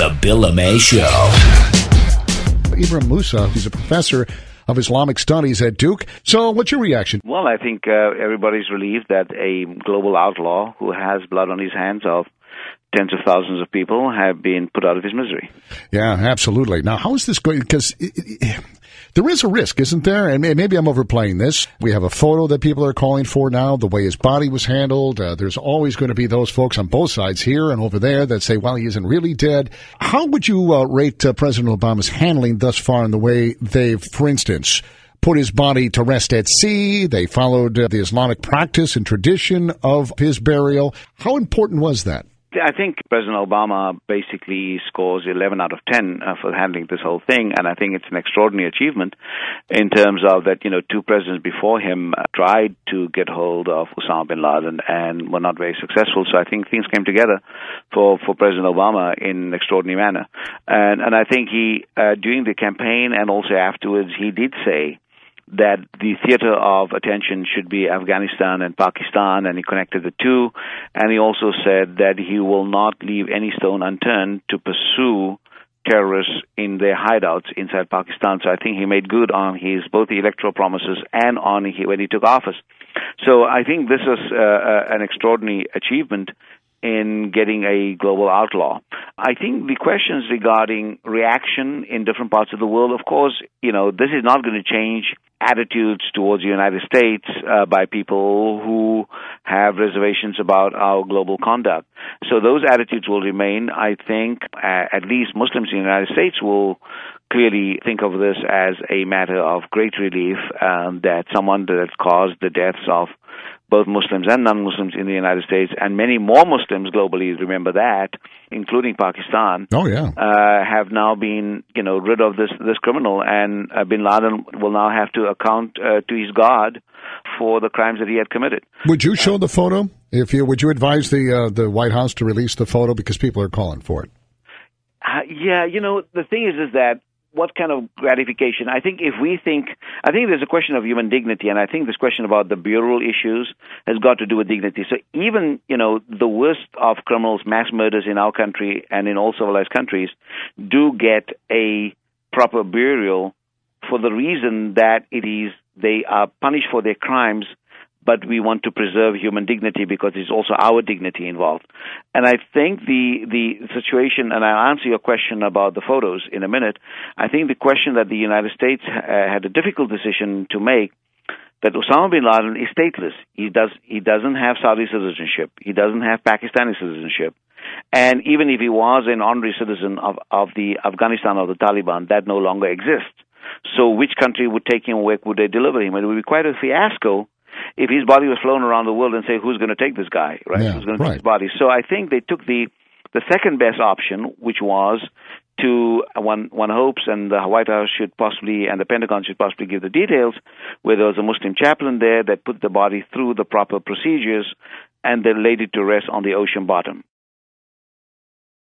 The LuMaye Show. Ebrahim Moosa, he's a professor of Islamic studies at Duke. So what's your reaction? Well, I think everybody's relieved that a global outlaw who has blood on his hands of tens of thousands of people have been put out of his misery. Yeah, absolutely. Now, how is this going? Because there is a risk, isn't there? And maybe I'm overplaying this. We have a photo that people are calling for now, the way his body was handled. There's always going to be those folks on both sides here and over there that say, well, he isn't really dead. How would you rate President Obama's handling thus far in the way they've, for instance, put his body to rest at sea? They followed the Islamic practice and tradition of his burial. How important was that? I think President Obama basically scores 11 out of 10 for handling this whole thing, and I think it's an extraordinary achievement in terms of that, two presidents before him tried to get hold of Osama bin Laden and were not very successful. So I think things came together for President Obama in an extraordinary manner. And I think he, during the campaign and also afterwards, he did say that the theater of attention should be Afghanistan and Pakistan, and he connected the two. And he also said that he will not leave any stone unturned to pursue terrorists in their hideouts inside Pakistan. So I think he made good on his both the electoral promises and on when he took office. So I think this is an extraordinary achievement in getting a global outlaw. I think the questions regarding reaction in different parts of the world, of course, this is not going to change attitudes towards the United States by people who have reservations about our global conduct. So those attitudes will remain. I think at least Muslims in the United States will clearly think of this as a matter of great relief that someone that caused the deaths of both Muslims and non-Muslims in the United States, and many more Muslims globally, remember that, including Pakistan, have now been, rid of this criminal, and bin Laden will now have to account to his God for the crimes that he had committed. Would you show the photo? Would you advise the White House to release the photo because people are calling for it? The thing is that what kind of gratification? I think there's a question of human dignity, and I think this question about the bureau issues has got to do with dignity. So even, the worst of criminals, mass murders in our country and in all civilized countries do get a proper burial for the reason that they are punished for their crimes, but we want to preserve human dignity because it's also our dignity involved. And I think the situation, and I'll answer your question about the photos in a minute, I think the question that the United States had a difficult decision to make, that Osama bin Laden is stateless. He doesn't have Saudi citizenship. He doesn't have Pakistani citizenship. And even if he was an honorary citizen of the Afghanistan or the Taliban, that no longer exists. So which country would take him? Where would they deliver him? And it would be quite a fiasco if his body was flown around the world and say, who's going to take this guy, right? Yeah, who's going to take his body? So I think they took the second best option, which was to, one hopes, and the White House should possibly, and the Pentagon should possibly give the details, where there was a Muslim chaplain there that put the body through the proper procedures and then laid it to rest on the ocean bottom.